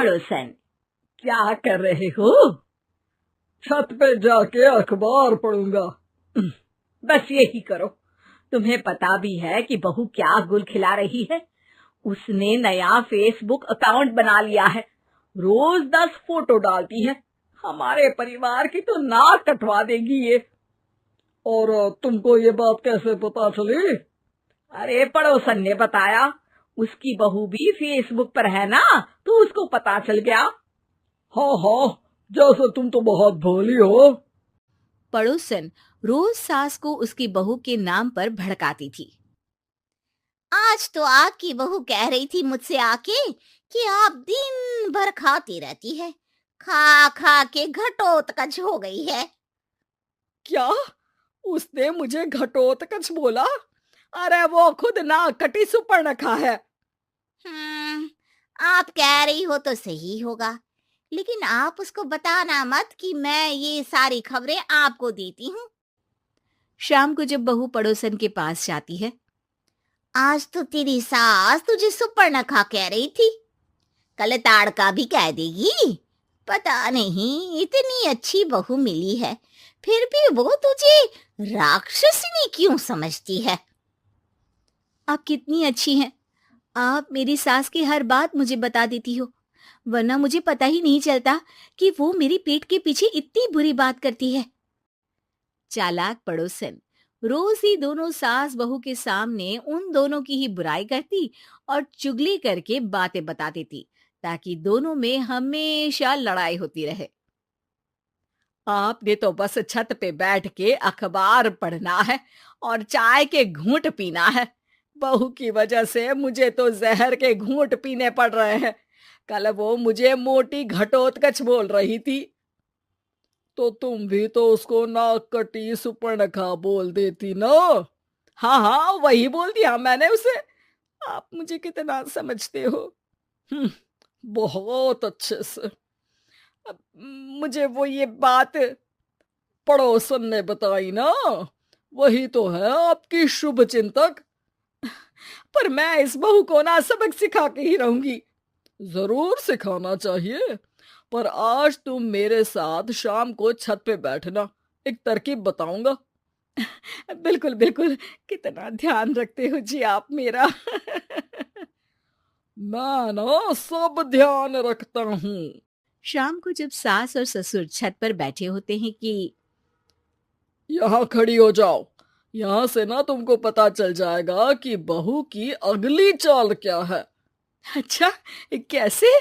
पड़ोसन, क्या कर रहे हो? छत पे जाके अखबार पढ़ूंगा। बस यही करो। तुम्हें पता भी है कि बहू क्या गुल खिला रही है? उसने नया फेसबुक अकाउंट बना लिया है। रोज 10 फोटो डालती है। हमारे परिवार की तो नाक कटवा देगी ये। और तुमको ये बात कैसे पता चली? अरे पड़ोसन ने बताया। उसकी बहू भी फेसबुक पर है ना, तो उसको पता चल गया। हाँ हाँ, जैसे तुम तो बहुत भोली हो। पड़ोसन रोज सास को उसकी बहू के नाम पर भड़काती थी। आज तो आपकी बहू कह रही थी मुझसे आके कि आप दिन भर खाती रहती है, खा खा के घटोत्कच हो गई है। क्या? उसने मुझे घटोत्कच बोला? अरे वो खुद ना कटी सुपर्णखा है। आप कह रही हो तो सही होगा, लेकिन आप उसको बताना मत कि मैं ये सारी खबरें आपको देती हूँ। शाम को जब बहू पड़ोसन के पास जाती है, आज तो तेरी सास तुझे सुपर्णखा कह रही थी, कल ताड़का भी कह देगी। पता नहीं इतनी अच्छी बहू मिली है, फिर भी वो तुझे राक्षसनी क्यों समझती है? आप कितनी अच्छी हैं। आप मेरी सास की हर बात मुझे बता देती हो, वरना मुझे पता ही नहीं चलता कि वो मेरी पीठ के पीछे इतनी बुरी बात करती है। चालाक पड़ोसन रोज ही दोनों सास बहू के सामने उन दोनों की ही बुराई करती और चुगली करके बातें बता देती, ताकि दोनों में हमेशा लड़ाई होती रहे। आपने तो बस छत पे बैठ के अखबार पढ़ना है और चाय के घूंट पीना है। बहू की वजह से मुझे तो जहर के घूंट पीने पड़ रहे हैं। कल वो मुझे मोटी घटोत्कच बोल रही थी। तो तुम भी तो उसको नाक कटी सुपर्णखा बोल देती ना। हाँ हाँ, वही बोल दिया मैंने उसे। आप मुझे कितना समझते हो? बहुत अच्छे से। अब मुझे वो ये बात पड़ोसन ने बताई ना, वही तो है आपकी शुभ चिंतक। पर मैं इस बहू को ना सबक सिखा के ही रहूंगी। जरूर सिखाना चाहिए, पर आज तुम मेरे साथ शाम को छत पे बैठना, एक तरकीब बताऊंगा। बिल्कुल बिल्कुल, कितना ध्यान रखते हो जी आप मेरा। मैं ना सब ध्यान रखता हूँ। शाम को जब सास और ससुर छत पर बैठे होते हैं कि यहाँ खड़ी हो जाओ, यहाँ से ना तुमको पता चल जाएगा कि बहू की अगली चाल क्या है। अच्छा, कैसे?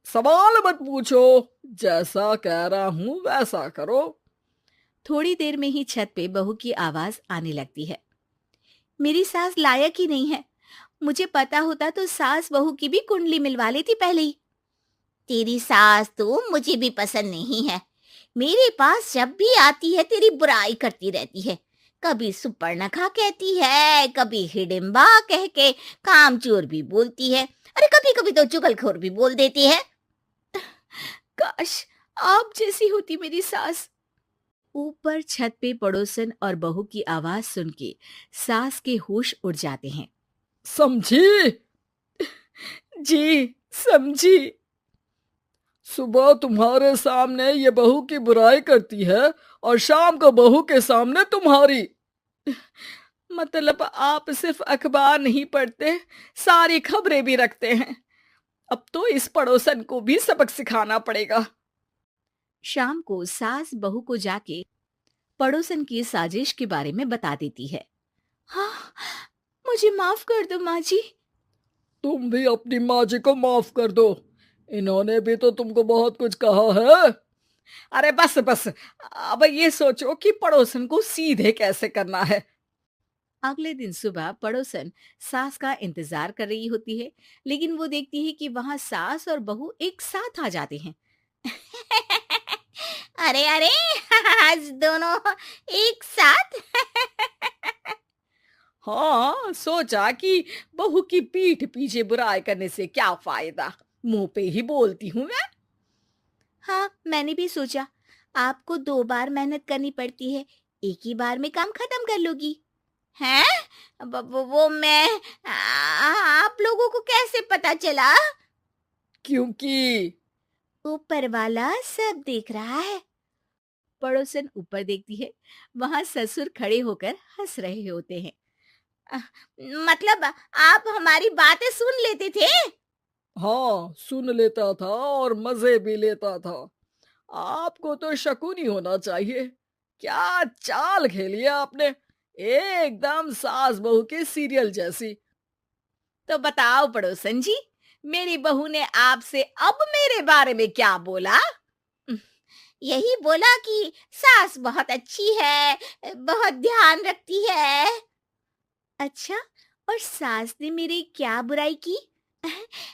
सवाल मत पूछो, जैसा कह रहा हूं वैसा करो। थोड़ी देर में ही छत पे बहू की आवाज आने लगती है। मेरी सास लायक ही नहीं है, मुझे पता होता तो सास बहू की भी कुंडली मिलवा लेती पहले ही। तेरी सास तो मुझे भी पसंद नहीं है, मेरे पास जब भी आती है तेरी बुराई करती रहती है। कभी सुपर्णखा कहती है, कभी हिडिंबा कह के कामचोर भी बोलती है, अरे कभी कभी तो चुगलखोर भी बोल देती है। काश आप जैसी होती मेरी सास। ऊपर छत पे पड़ोसन और बहू की आवाज सुन के सास के होश उड़ जाते हैं। समझी? जी समझी। सुबह तुम्हारे सामने ये बहू की बुराई करती है और शाम को बहू के सामने तुम्हारी। मतलब आप सिर्फ अखबार नहीं पढ़ते, सारी खबरें भी रखते हैं। अब तो इस पड़ोसन को भी सबक सिखाना पड़ेगा। शाम को सास बहू को जाके पड़ोसन की साजिश के बारे में बता देती है। हाँ, मुझे माफ कर दो माँ जी। तुम भी अपनी माँ जी को माफ कर दो, इन्होंने भी तो तुमको बहुत कुछ कहा है। अरे बस बस, अब ये सोचो कि पड़ोसन को सीधे कैसे करना है। अगले दिन सुबह पड़ोसन सास का इंतजार कर रही होती है, लेकिन वो देखती है कि वहां सास और बहू एक साथ आ जाते हैं। अरे अरे, आज दोनों एक साथ। हाँ, सोचा कि बहू की पीठ पीछे बुराई करने से क्या फायदा, मुंह पे ही बोलती हूँ मैं। हाँ, मैंने भी सोचा आपको 2 बार मेहनत करनी पड़ती है, एक ही बार में काम खत्म कर लोगी। हैं? वो मैं आप लोगों को कैसे पता चला? क्योंकि ऊपर वाला सब देख रहा है। पड़ोसन ऊपर देखती है, वहां ससुर खड़े होकर हंस रहे होते हैं। अ, मतलब आप हमारी बातें सुन लेते थे? हाँ, सुन लेता था और मजे भी लेता था। आपको तो शकुनी होना चाहिए। क्या चाल खेली है आपने, एकदम सास बहू के सीरियल जैसी। तो बताओ पड़ोसन जी, मेरी बहू ने आपसे अब मेरे बारे में क्या बोला? यही बोला कि सास बहुत अच्छी है, बहुत ध्यान रखती है। अच्छा, और सास ने मेरी क्या बुराई की?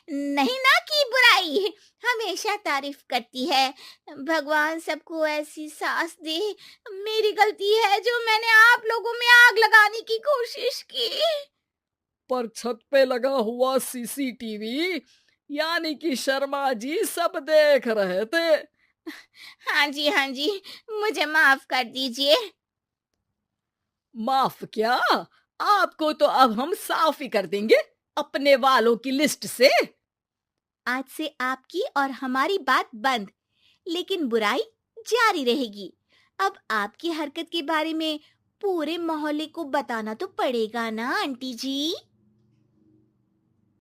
नहीं ना की बुराई, हमेशा तारीफ करती है। भगवान सबको ऐसी सास दे। मेरी गलती है जो मैंने आप लोगों में आग लगाने की कोशिश की। पर छत पे लगा हुआ सीसीटीवी, यानी कि शर्मा जी सब देख रहे थे। हाँ जी, मुझे माफ कर दीजिए। माफ क्या, आपको तो अब हम साफ ही कर देंगे अपने वालों की लिस्ट से। आज से आपकी और हमारी बात बंद, लेकिन बुराई जारी रहेगी। अब आपकी हरकत के बारे में पूरे मोहल्ले को बताना तो पड़ेगा ना आंटी जी।